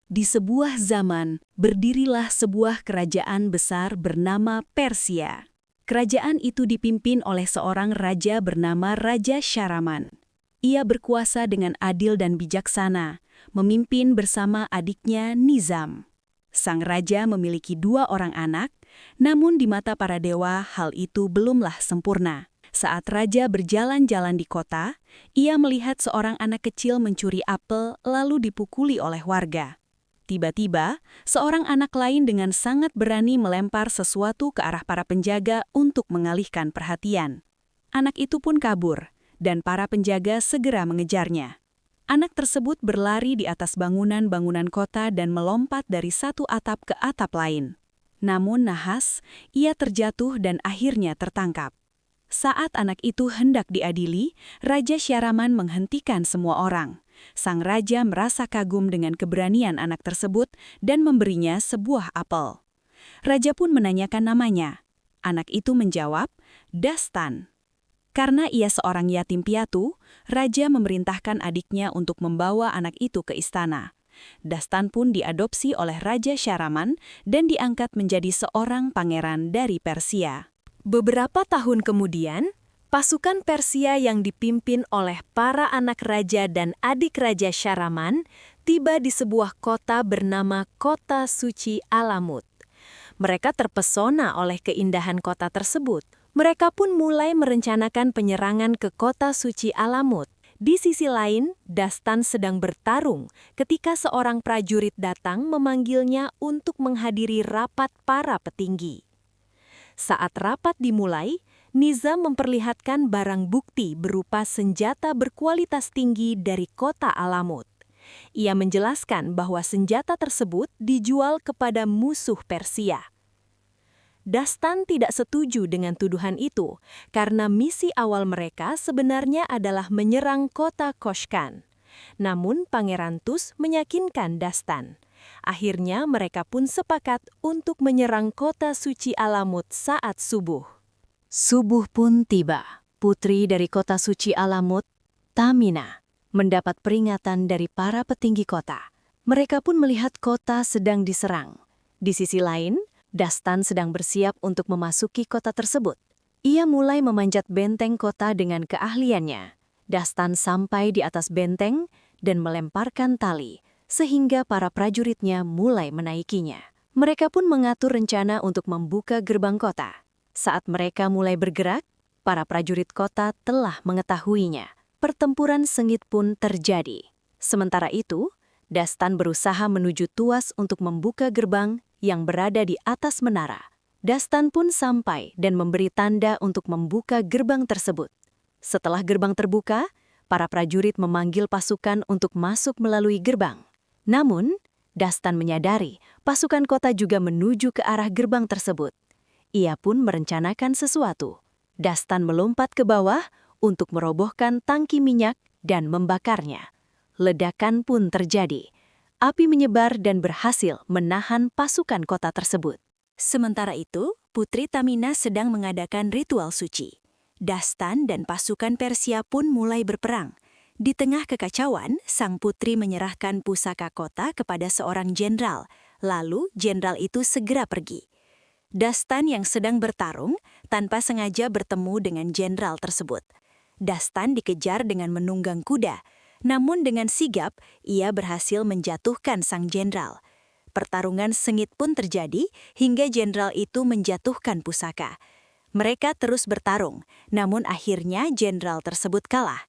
Di sebuah zaman, berdirilah sebuah kerajaan besar bernama Persia. Kerajaan itu dipimpin oleh seorang raja bernama Raja Syaraman. Ia berkuasa dengan adil dan bijaksana, memimpin bersama adiknya Nizam. Sang raja memiliki 2 orang anak, namun di mata para dewa hal itu belumlah sempurna. Saat raja berjalan-jalan di kota, ia melihat seorang anak kecil mencuri apel lalu dipukuli oleh warga. Tiba-tiba, seorang anak lain dengan sangat berani melempar sesuatu ke arah para penjaga untuk mengalihkan perhatian. Anak itu pun kabur, dan para penjaga segera mengejarnya. Anak tersebut berlari di atas bangunan-bangunan kota dan melompat dari satu atap ke atap lain. Namun nahas, ia terjatuh dan akhirnya tertangkap. Saat anak itu hendak diadili, Raja Syaraman menghentikan semua orang. Sang raja merasa kagum dengan keberanian anak tersebut dan memberinya sebuah apel. Raja pun menanyakan namanya. Anak itu menjawab, Dastan. Karena ia seorang yatim piatu, raja memerintahkan adiknya untuk membawa anak itu ke istana. Dastan pun diadopsi oleh Raja Syaraman dan diangkat menjadi seorang pangeran dari Persia. Beberapa tahun kemudian, pasukan Persia yang dipimpin oleh para anak raja dan adik Raja Syaraman tiba di sebuah kota bernama Kota Suci Alamut. Mereka terpesona oleh keindahan kota tersebut. Mereka pun mulai merencanakan penyerangan ke Kota Suci Alamut. Di sisi lain, Dastan sedang bertarung ketika seorang prajurit datang memanggilnya untuk menghadiri rapat para petinggi. Saat rapat dimulai, Nizam memperlihatkan barang bukti berupa senjata berkualitas tinggi dari kota Alamut. Ia menjelaskan bahwa senjata tersebut dijual kepada musuh Persia. Dastan tidak setuju dengan tuduhan itu, karena misi awal mereka sebenarnya adalah menyerang kota Koshkan. Namun Pangeran Tus meyakinkan Dastan. Akhirnya mereka pun sepakat untuk menyerang kota suci Alamut saat subuh. Subuh pun tiba. Putri dari kota suci Alamut, Tamina, mendapat peringatan dari para petinggi kota. Mereka pun melihat kota sedang diserang. Di sisi lain, Dastan sedang bersiap untuk memasuki kota tersebut. Ia mulai memanjat benteng kota dengan keahliannya. Dastan sampai di atas benteng dan melemparkan tali, sehingga para prajuritnya mulai menaikinya. Mereka pun mengatur rencana untuk membuka gerbang kota. Saat mereka mulai bergerak, para prajurit kota telah mengetahuinya. Pertempuran sengit pun terjadi. Sementara itu, Dastan berusaha menuju Tuas untuk membuka gerbang yang berada di atas menara. Dastan pun sampai dan memberi tanda untuk membuka gerbang tersebut. Setelah gerbang terbuka, para prajurit memanggil pasukan untuk masuk melalui gerbang. Namun, Dastan menyadari pasukan kota juga menuju ke arah gerbang tersebut. Ia pun merencanakan sesuatu. Dastan melompat ke bawah untuk merobohkan tangki minyak dan membakarnya. Ledakan pun terjadi. Api menyebar dan berhasil menahan pasukan kota tersebut. Sementara itu, Putri Tamina sedang mengadakan ritual suci. Dastan dan pasukan Persia pun mulai berperang. Di tengah kekacauan, sang putri menyerahkan pusaka kota kepada seorang jenderal. Lalu, jenderal itu segera pergi. Dastan yang sedang bertarung tanpa sengaja bertemu dengan jenderal tersebut. Dastan dikejar dengan menunggang kuda, namun dengan sigap ia berhasil menjatuhkan sang jenderal. Pertarungan sengit pun terjadi hingga jenderal itu menjatuhkan pusaka. Mereka terus bertarung, namun akhirnya jenderal tersebut kalah.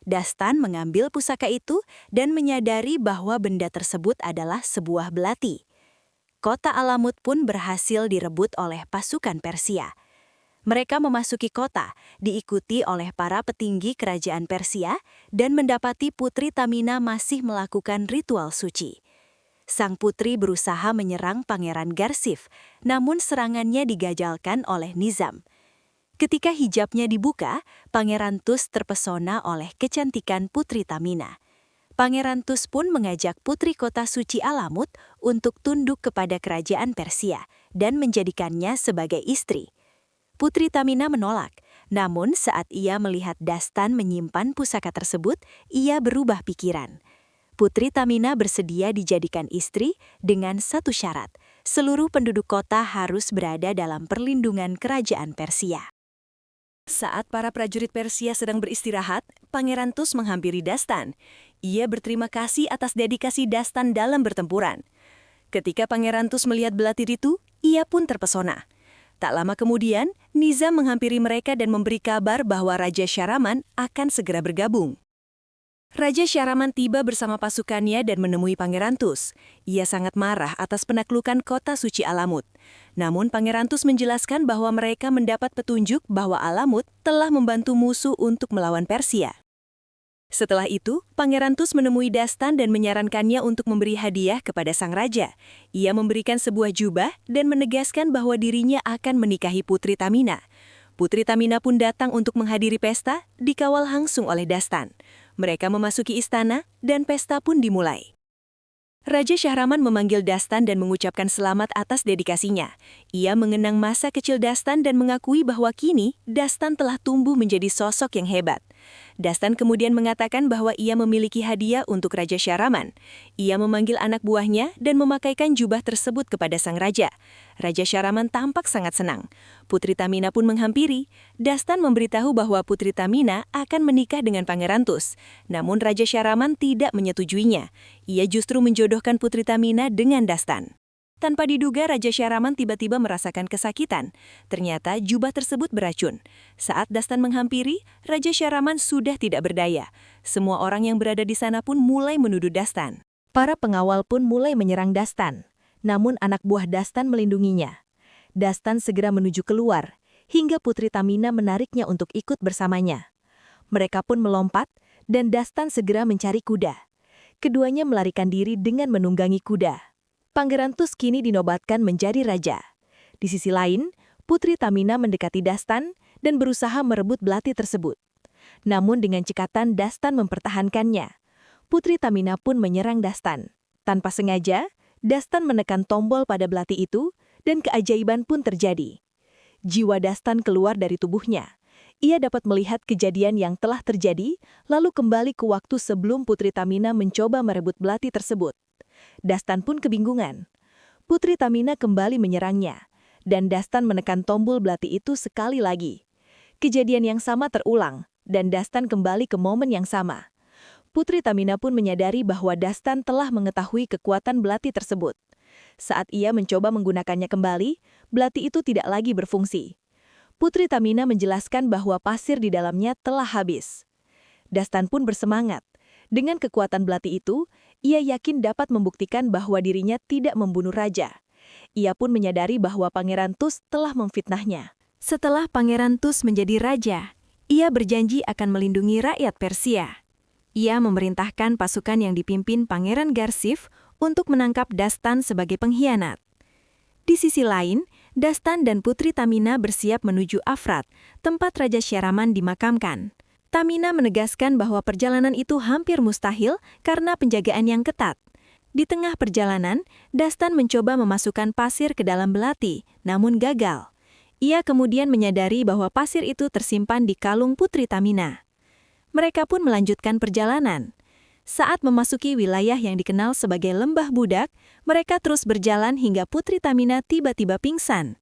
Dastan mengambil pusaka itu dan menyadari bahwa benda tersebut adalah sebuah belati. Kota Alamut pun berhasil direbut oleh pasukan Persia. Mereka memasuki kota, diikuti oleh para petinggi kerajaan Persia dan mendapati Putri Tamina masih melakukan ritual suci. Sang putri berusaha menyerang Pangeran Garsif, namun serangannya digagalkan oleh Nizam. Ketika hijabnya dibuka, Pangeran Tus terpesona oleh kecantikan Putri Tamina. Pangeran Tus pun mengajak putri kota suci Alamut untuk tunduk kepada kerajaan Persia dan menjadikannya sebagai istri. Putri Tamina menolak, namun saat ia melihat Dastan menyimpan pusaka tersebut, ia berubah pikiran. Putri Tamina bersedia dijadikan istri dengan satu syarat. Seluruh penduduk kota harus berada dalam perlindungan kerajaan Persia. Saat para prajurit Persia sedang beristirahat, Pangeran Tus menghampiri Dastan. Ia berterima kasih atas dedikasi Dastan dalam bertempuran. Ketika Pangeran Tus melihat belatir itu, ia pun terpesona. Tak lama kemudian, Nizam menghampiri mereka dan memberi kabar bahwa Raja Syahraman akan segera bergabung. Raja Syahraman tiba bersama pasukannya dan menemui Pangeran Tus. Ia sangat marah atas penaklukan kota suci Alamut. Namun Pangeran Tus menjelaskan bahwa mereka mendapat petunjuk bahwa Alamut telah membantu musuh untuk melawan Persia. Setelah itu, Pangeran Tus menemui Dastan dan menyarankannya untuk memberi hadiah kepada sang raja. Ia memberikan sebuah jubah dan menegaskan bahwa dirinya akan menikahi Putri Tamina. Putri Tamina pun datang untuk menghadiri pesta, dikawal langsung oleh Dastan. Mereka memasuki istana dan pesta pun dimulai. Raja Syahraman memanggil Dastan dan mengucapkan selamat atas dedikasinya. Ia mengenang masa kecil Dastan dan mengakui bahwa kini Dastan telah tumbuh menjadi sosok yang hebat. Dastan kemudian mengatakan bahwa ia memiliki hadiah untuk Raja Syahraman. Ia memanggil anak buahnya dan memakaikan jubah tersebut kepada sang raja. Raja Syahraman tampak sangat senang. Putri Tamina pun menghampiri. Dastan memberitahu bahwa Putri Tamina akan menikah dengan Pangeran Tus. Namun Raja Syahraman tidak menyetujuinya. Ia justru menjodohkan Putri Tamina dengan Dastan. Tanpa diduga, Raja Syahraman tiba-tiba merasakan kesakitan. Ternyata jubah tersebut beracun. Saat Dastan menghampiri, Raja Syahraman sudah tidak berdaya. Semua orang yang berada di sana pun mulai menuduh Dastan. Para pengawal pun mulai menyerang Dastan. Namun anak buah Dastan melindunginya. Dastan segera menuju keluar, hingga Putri Tamina menariknya untuk ikut bersamanya. Mereka pun melompat, dan Dastan segera mencari kuda. Keduanya melarikan diri dengan menunggangi kuda. Pangeran Tus kini dinobatkan menjadi raja. Di sisi lain, Putri Tamina mendekati Dastan dan berusaha merebut belati tersebut. Namun dengan cekatan Dastan mempertahankannya. Putri Tamina pun menyerang Dastan. Tanpa sengaja, Dastan menekan tombol pada belati itu dan keajaiban pun terjadi. Jiwa Dastan keluar dari tubuhnya. Ia dapat melihat kejadian yang telah terjadi, lalu kembali ke waktu sebelum Putri Tamina mencoba merebut belati tersebut. Dastan pun kebingungan. Putri Tamina kembali menyerangnya, dan Dastan menekan tombol belati itu sekali lagi. Kejadian yang sama terulang, dan Dastan kembali ke momen yang sama. Putri Tamina pun menyadari bahwa Dastan telah mengetahui kekuatan belati tersebut. Saat ia mencoba menggunakannya kembali, belati itu tidak lagi berfungsi. Putri Tamina menjelaskan bahwa pasir di dalamnya telah habis. Dastan pun bersemangat. Dengan kekuatan belati itu, ia yakin dapat membuktikan bahwa dirinya tidak membunuh raja. Ia pun menyadari bahwa Pangeran Tus telah memfitnahnya. Setelah Pangeran Tus menjadi raja, ia berjanji akan melindungi rakyat Persia. Ia memerintahkan pasukan yang dipimpin Pangeran Garsif untuk menangkap Dastan sebagai pengkhianat. Di sisi lain, Dastan dan Putri Tamina bersiap menuju Afrat, tempat Raja Syahraman dimakamkan. Tamina menegaskan bahwa perjalanan itu hampir mustahil karena penjagaan yang ketat. Di tengah perjalanan, Dastan mencoba memasukkan pasir ke dalam belati, namun gagal. Ia kemudian menyadari bahwa pasir itu tersimpan di kalung Putri Tamina. Mereka pun melanjutkan perjalanan. Saat memasuki wilayah yang dikenal sebagai Lembah Budak, mereka terus berjalan hingga Putri Tamina tiba-tiba pingsan.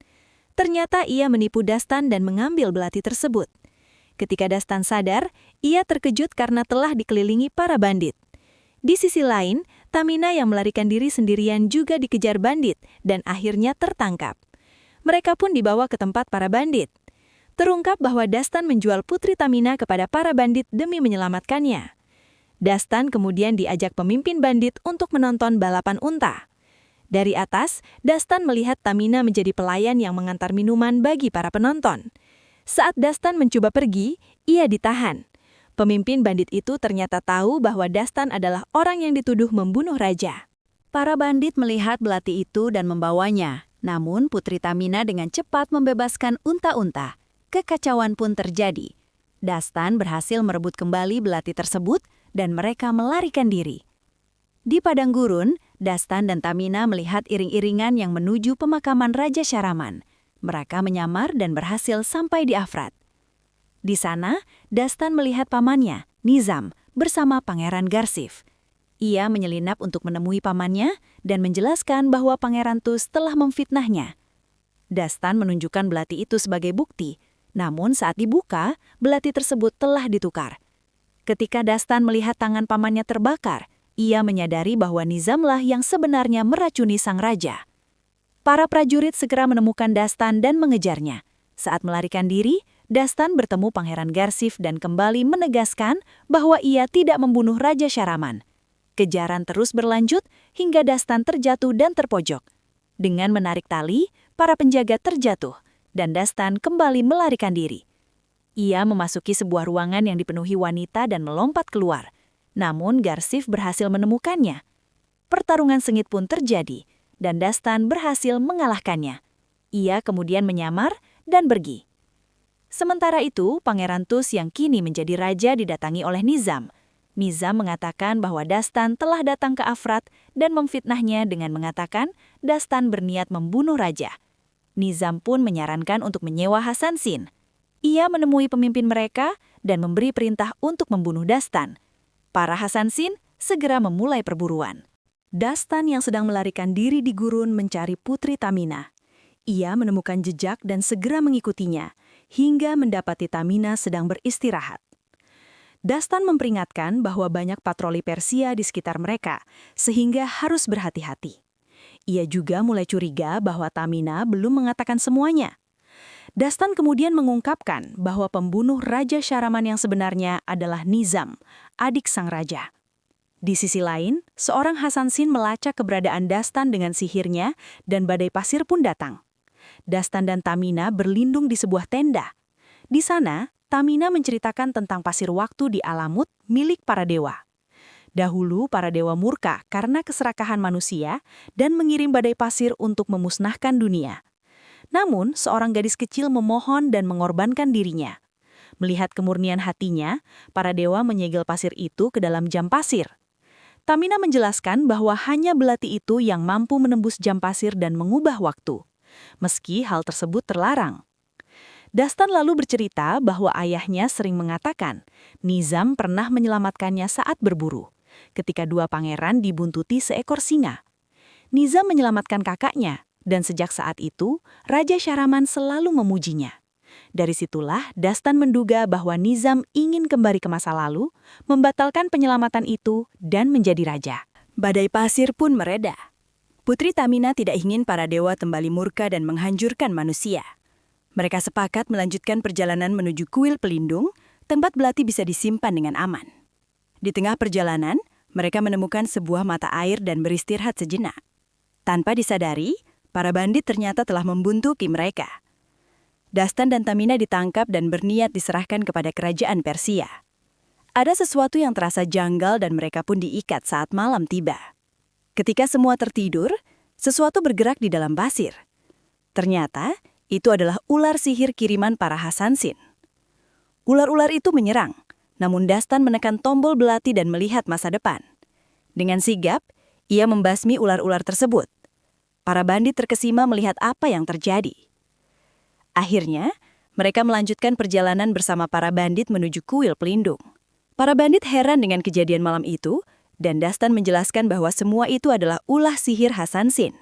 Ternyata ia menipu Dastan dan mengambil belati tersebut. Ketika Dastan sadar, ia terkejut karena telah dikelilingi para bandit. Di sisi lain, Tamina yang melarikan diri sendirian juga dikejar bandit dan akhirnya tertangkap. Mereka pun dibawa ke tempat para bandit. Terungkap bahwa Dastan menjual Putri Tamina kepada para bandit demi menyelamatkannya. Dastan kemudian diajak pemimpin bandit untuk menonton balapan unta. Dari atas, Dastan melihat Tamina menjadi pelayan yang mengantar minuman bagi para penonton. Saat Dastan mencoba pergi, ia ditahan. Pemimpin bandit itu ternyata tahu bahwa Dastan adalah orang yang dituduh membunuh raja. Para bandit melihat belati itu dan membawanya. Namun Putri Tamina dengan cepat membebaskan unta-unta. Kekacauan pun terjadi. Dastan berhasil merebut kembali belati tersebut dan mereka melarikan diri. Di padang gurun, Dastan dan Tamina melihat iring-iringan yang menuju pemakaman Raja Syahraman. Mereka menyamar dan berhasil sampai di Afrat. Di sana, Dastan melihat pamannya, Nizam, bersama Pangeran Garsif. Ia menyelinap untuk menemui pamannya dan menjelaskan bahwa Pangeran Tus telah memfitnahnya. Dastan menunjukkan belati itu sebagai bukti, namun saat dibuka, belati tersebut telah ditukar. Ketika Dastan melihat tangan pamannya terbakar, ia menyadari bahwa Nizamlah yang sebenarnya meracuni sang raja. Para prajurit segera menemukan Dastan dan mengejarnya. Saat melarikan diri, Dastan bertemu Pangeran Garsif dan kembali menegaskan bahwa ia tidak membunuh Raja Sharaman. Kejaran terus berlanjut hingga Dastan terjatuh dan terpojok. Dengan menarik tali, para penjaga terjatuh, dan Dastan kembali melarikan diri. Ia memasuki sebuah ruangan yang dipenuhi wanita dan melompat keluar. Namun Garsif berhasil menemukannya. Pertarungan sengit pun terjadi, dan Dastan berhasil mengalahkannya. Ia kemudian menyamar dan pergi. Sementara itu, Pangeran Tus yang kini menjadi raja didatangi oleh Nizam. Nizam mengatakan bahwa Dastan telah datang ke Afrat dan memfitnahnya dengan mengatakan Dastan berniat membunuh raja. Nizam pun menyarankan untuk menyewa Hasansin. Ia menemui pemimpin mereka dan memberi perintah untuk membunuh Dastan. Para Hasansin segera memulai perburuan. Dastan yang sedang melarikan diri di gurun mencari Putri Tamina. Ia menemukan jejak dan segera mengikutinya, hingga mendapati Tamina sedang beristirahat. Dastan memperingatkan bahwa banyak patroli Persia di sekitar mereka, sehingga harus berhati-hati. Ia juga mulai curiga bahwa Tamina belum mengatakan semuanya. Dastan kemudian mengungkapkan bahwa pembunuh Raja Sharaman yang sebenarnya adalah Nizam, adik sang raja. Di sisi lain, seorang Hasansin melacak keberadaan Dastan dengan sihirnya dan badai pasir pun datang. Dastan dan Tamina berlindung di sebuah tenda. Di sana, Tamina menceritakan tentang pasir waktu di Alamut milik para dewa. Dahulu para dewa murka karena keserakahan manusia dan mengirim badai pasir untuk memusnahkan dunia. Namun, seorang gadis kecil memohon dan mengorbankan dirinya. Melihat kemurnian hatinya, para dewa menyegel pasir itu ke dalam jam pasir. Tamina menjelaskan bahwa hanya belati itu yang mampu menembus jam pasir dan mengubah waktu. Meski hal tersebut terlarang. Dastan lalu bercerita bahwa ayahnya sering mengatakan Nizam pernah menyelamatkannya saat berburu, ketika dua pangeran dibuntuti seekor singa. Nizam menyelamatkan kakaknya, dan sejak saat itu, Raja Sharaman selalu memujinya. Dari situlah Dastan menduga bahwa Nizam ingin kembali ke masa lalu, membatalkan penyelamatan itu, dan menjadi raja. Badai pasir pun mereda. Putri Tamina tidak ingin para dewa kembali murka dan menghancurkan manusia. Mereka sepakat melanjutkan perjalanan menuju kuil pelindung, tempat belati bisa disimpan dengan aman. Di tengah perjalanan, mereka menemukan sebuah mata air dan beristirahat sejenak. Tanpa disadari, para bandit ternyata telah membuntuki mereka. Dastan dan Tamina ditangkap dan berniat diserahkan kepada kerajaan Persia. Ada sesuatu yang terasa janggal dan mereka pun diikat saat malam tiba. Ketika semua tertidur, sesuatu bergerak di dalam pasir. Ternyata, itu adalah ular sihir kiriman para Hasansin. Ular-ular itu menyerang, namun Dastan menekan tombol belati dan melihat masa depan. Dengan sigap, ia membasmi ular-ular tersebut. Para bandit terkesima melihat apa yang terjadi. Akhirnya, mereka melanjutkan perjalanan bersama para bandit menuju kuil pelindung. Para bandit heran dengan kejadian malam itu, dan Dastan menjelaskan bahwa semua itu adalah ulah sihir Hasansin.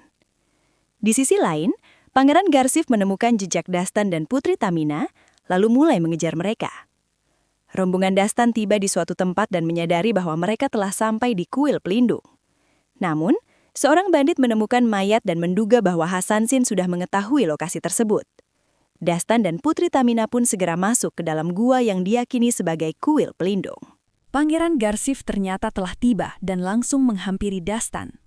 Di sisi lain, Pangeran Garsif menemukan jejak Dastan dan Putri Tamina, lalu mulai mengejar mereka. Rombongan Dastan tiba di suatu tempat dan menyadari bahwa mereka telah sampai di kuil pelindung. Namun, seorang bandit menemukan mayat dan menduga bahwa Hasansin sudah mengetahui lokasi tersebut. Dastan dan Putri Tamina pun segera masuk ke dalam gua yang diyakini sebagai kuil pelindung. Pangeran Garsif ternyata telah tiba dan langsung menghampiri Dastan.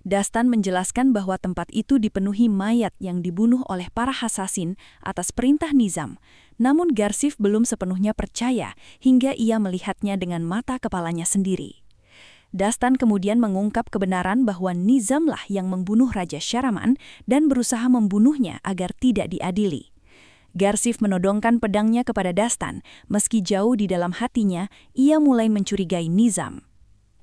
Dastan menjelaskan bahwa tempat itu dipenuhi mayat yang dibunuh oleh para Hasansin atas perintah Nizam. Namun Garsif belum sepenuhnya percaya hingga ia melihatnya dengan mata kepalanya sendiri. Dastan kemudian mengungkap kebenaran bahwa Nizamlah yang membunuh Raja Sharaman dan berusaha membunuhnya agar tidak diadili. Garsif menodongkan pedangnya kepada Dastan, meski jauh di dalam hatinya ia mulai mencurigai Nizam.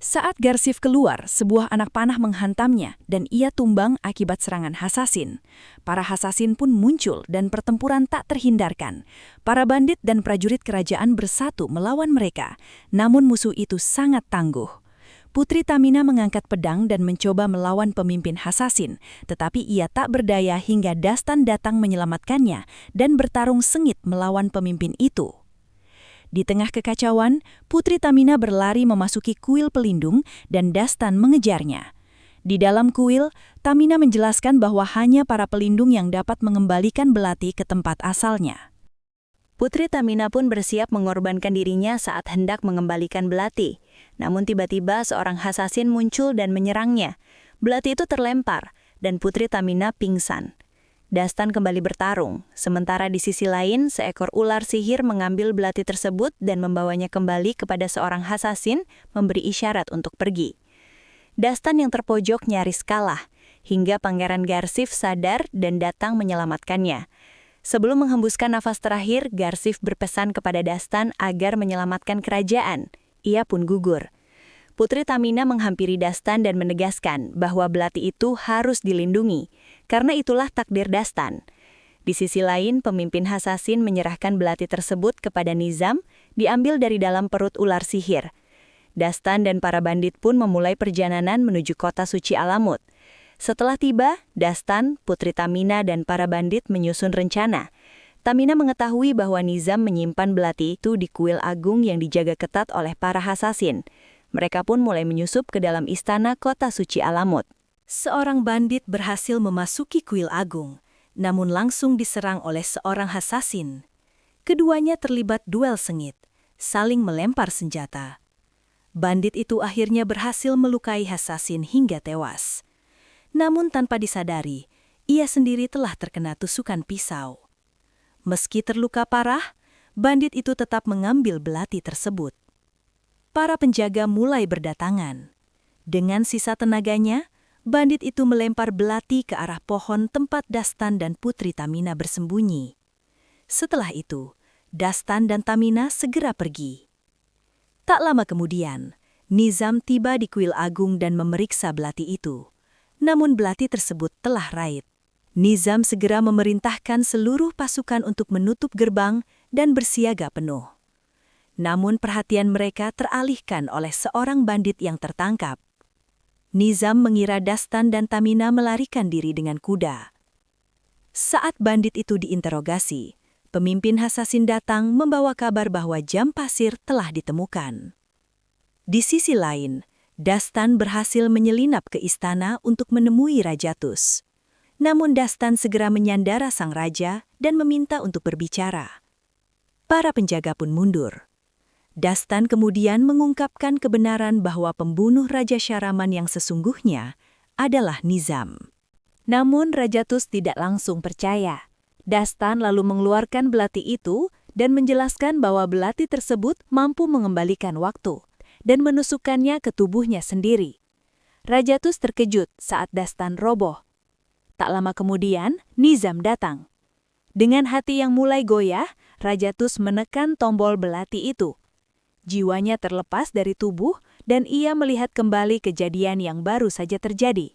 Saat Garsif keluar, sebuah anak panah menghantamnya dan ia tumbang akibat serangan Hasansin. Para Hasansin pun muncul dan pertempuran tak terhindarkan. Para bandit dan prajurit kerajaan bersatu melawan mereka, namun musuh itu sangat tangguh. Putri Tamina mengangkat pedang dan mencoba melawan pemimpin Hasasin, tetapi ia tak berdaya hingga Dastan datang menyelamatkannya dan bertarung sengit melawan pemimpin itu. Di tengah kekacauan, Putri Tamina berlari memasuki kuil pelindung dan Dastan mengejarnya. Di dalam kuil, Tamina menjelaskan bahwa hanya para pelindung yang dapat mengembalikan belati ke tempat asalnya. Putri Tamina pun bersiap mengorbankan dirinya saat hendak mengembalikan belati. Namun tiba-tiba seorang Hasasin muncul dan menyerangnya. Belati itu terlempar, dan Putri Tamina pingsan. Dastan kembali bertarung, sementara di sisi lain seekor ular sihir mengambil belati tersebut dan membawanya kembali kepada seorang Hasasin, memberi isyarat untuk pergi. Dastan yang terpojok nyaris kalah, hingga Pangeran Garsif sadar dan datang menyelamatkannya. Sebelum menghembuskan nafas terakhir, Garsif berpesan kepada Dastan agar menyelamatkan kerajaan. Ia pun gugur. Putri Tamina menghampiri Dastan dan menegaskan bahwa belati itu harus dilindungi, karena itulah takdir Dastan. Di sisi lain, pemimpin Hasasin menyerahkan belati tersebut kepada Nizam, diambil dari dalam perut ular sihir. Dastan dan para bandit pun memulai perjalanan menuju kota suci Alamut. Setelah tiba, Dastan, Putri Tamina, dan para bandit menyusun rencana. Tamina mengetahui bahwa Nizam menyimpan belati itu di kuil agung yang dijaga ketat oleh para Hasasin. Mereka pun mulai menyusup ke dalam istana kota suci Alamut. Seorang bandit berhasil memasuki kuil agung, namun langsung diserang oleh seorang Hasasin. Keduanya terlibat duel sengit, saling melempar senjata. Bandit itu akhirnya berhasil melukai Hasasin hingga tewas. Namun tanpa disadari, ia sendiri telah terkena tusukan pisau. Meski terluka parah, bandit itu tetap mengambil belati tersebut. Para penjaga mulai berdatangan. Dengan sisa tenaganya, bandit itu melempar belati ke arah pohon tempat Dastan dan Putri Tamina bersembunyi. Setelah itu, Dastan dan Tamina segera pergi. Tak lama kemudian, Nizam tiba di kuil agung dan memeriksa belati itu. Namun belati tersebut telah raib. Nizam segera memerintahkan seluruh pasukan untuk menutup gerbang dan bersiaga penuh. Namun perhatian mereka teralihkan oleh seorang bandit yang tertangkap. Nizam mengira Dastan dan Tamina melarikan diri dengan kuda. Saat bandit itu diinterogasi, pemimpin Hasasin datang membawa kabar bahwa jam pasir telah ditemukan. Di sisi lain, Dastan berhasil menyelinap ke istana untuk menemui Rajatus. Namun Dastan segera menyandara sang raja dan meminta untuk berbicara. Para penjaga pun mundur. Dastan kemudian mengungkapkan kebenaran bahwa pembunuh Raja Sharaman yang sesungguhnya adalah Nizam. Namun Rajatus tidak langsung percaya. Dastan lalu mengeluarkan belati itu dan menjelaskan bahwa belati tersebut mampu mengembalikan waktu dan menusukkannya ke tubuhnya sendiri. Rajatus terkejut saat Dastan roboh. Tak lama kemudian, Nizam datang. Dengan hati yang mulai goyah, Rajatus menekan tombol belati itu. Jiwanya terlepas dari tubuh dan ia melihat kembali kejadian yang baru saja terjadi.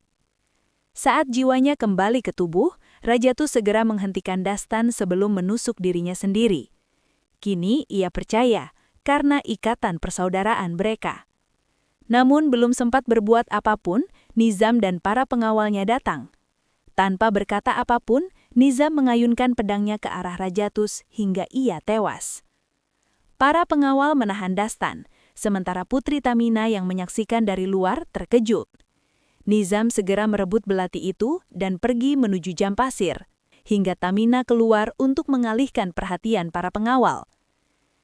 Saat jiwanya kembali ke tubuh, Rajatus segera menghentikan Dastan sebelum menusuk dirinya sendiri. Kini ia percaya karena ikatan persaudaraan mereka. Namun belum sempat berbuat apapun, Nizam dan para pengawalnya datang. Tanpa berkata apapun, Nizam mengayunkan pedangnya ke arah Rajatus hingga ia tewas. Para pengawal menahan Dastan, sementara Putri Tamina yang menyaksikan dari luar terkejut. Nizam segera merebut belati itu dan pergi menuju jam pasir, hingga Tamina keluar untuk mengalihkan perhatian para pengawal.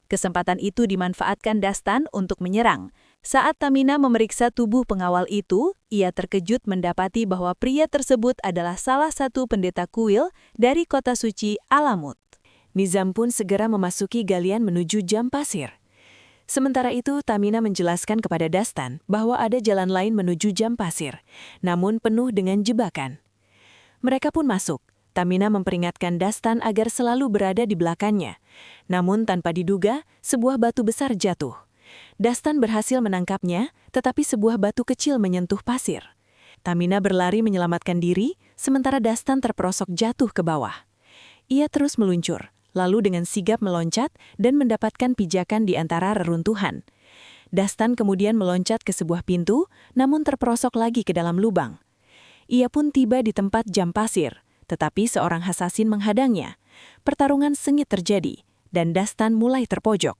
Kesempatan itu dimanfaatkan Dastan untuk menyerang. Saat Tamina memeriksa tubuh pengawal itu, ia terkejut mendapati bahwa pria tersebut adalah salah satu pendeta kuil dari kota suci Alamut. Nizam pun segera memasuki galian menuju jam pasir. Sementara itu, Tamina menjelaskan kepada Dastan bahwa ada jalan lain menuju jam pasir, namun penuh dengan jebakan. Mereka pun masuk. Tamina memperingatkan Dastan agar selalu berada di belakangnya. Namun tanpa diduga, sebuah batu besar jatuh. Dastan berhasil menangkapnya, tetapi sebuah batu kecil menyentuh pasir. Tamina berlari menyelamatkan diri, sementara Dastan terperosok jatuh ke bawah. Ia terus meluncur, lalu dengan sigap meloncat dan mendapatkan pijakan di antara reruntuhan. Dastan kemudian meloncat ke sebuah pintu, namun terperosok lagi ke dalam lubang. Ia pun tiba di tempat jam pasir, tetapi seorang hasasin menghadangnya. Pertarungan sengit terjadi, dan Dastan mulai terpojok.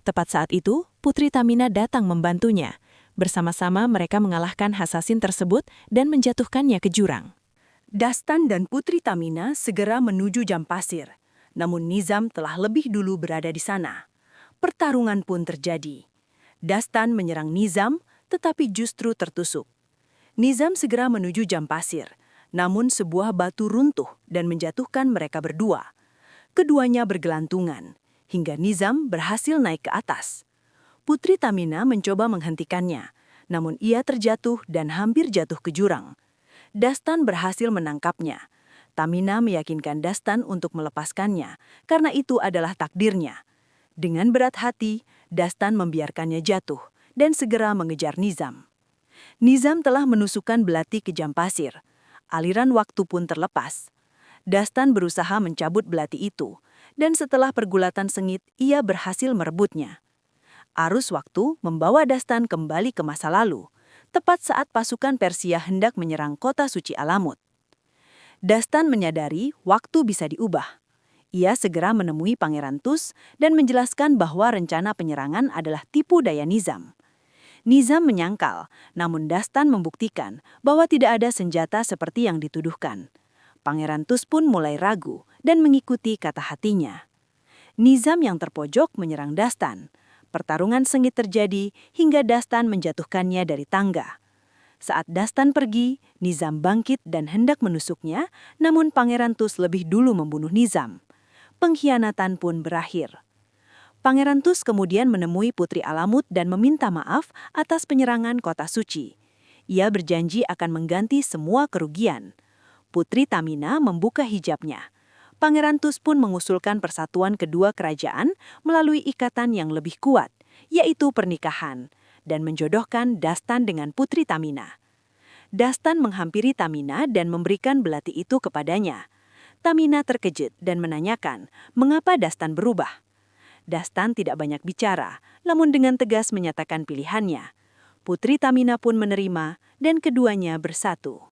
Tepat saat itu, Putri Tamina datang membantunya. Bersama-sama mereka mengalahkan hasasin tersebut dan menjatuhkannya ke jurang. Dastan dan Putri Tamina segera menuju jam pasir, namun Nizam telah lebih dulu berada di sana. Pertarungan pun terjadi. Dastan menyerang Nizam, tetapi justru tertusuk. Nizam segera menuju jam pasir, namun sebuah batu runtuh dan menjatuhkan mereka berdua. Keduanya bergelantungan, hingga Nizam berhasil naik ke atas. Putri Tamina mencoba menghentikannya, namun ia terjatuh dan hampir jatuh ke jurang. Dastan berhasil menangkapnya. Tamina meyakinkan Dastan untuk melepaskannya, karena itu adalah takdirnya. Dengan berat hati, Dastan membiarkannya jatuh dan segera mengejar Nizam. Nizam telah menusukkan belati ke jam pasir. Aliran waktu pun terlepas. Dastan berusaha mencabut belati itu, dan setelah pergulatan sengit, ia berhasil merebutnya. Arus waktu membawa Dastan kembali ke masa lalu, tepat saat pasukan Persia hendak menyerang kota suci Alamut. Dastan menyadari waktu bisa diubah. Ia segera menemui Pangeran Tus dan menjelaskan bahwa rencana penyerangan adalah tipu daya Nizam. Nizam menyangkal, namun Dastan membuktikan bahwa tidak ada senjata seperti yang dituduhkan. Pangeran Tus pun mulai ragu dan mengikuti kata hatinya. Nizam yang terpojok menyerang Dastan. Pertarungan sengit terjadi hingga Dastan menjatuhkannya dari tangga. Saat Dastan pergi, Nizam bangkit dan hendak menusuknya, namun Pangeran Tus lebih dulu membunuh Nizam. Pengkhianatan pun berakhir. Pangeran Tus kemudian menemui Putri Alamut dan meminta maaf atas penyerangan kota suci. Ia berjanji akan mengganti semua kerugian. Putri Tamina membuka hijabnya. Pangeran Tus pun mengusulkan persatuan kedua kerajaan melalui ikatan yang lebih kuat, yaitu pernikahan, dan menjodohkan Dastan dengan Putri Tamina. Dastan menghampiri Tamina dan memberikan belati itu kepadanya. Tamina terkejut dan menanyakan mengapa Dastan berubah. Dastan tidak banyak bicara, namun dengan tegas menyatakan pilihannya. Putri Tamina pun menerima dan keduanya bersatu.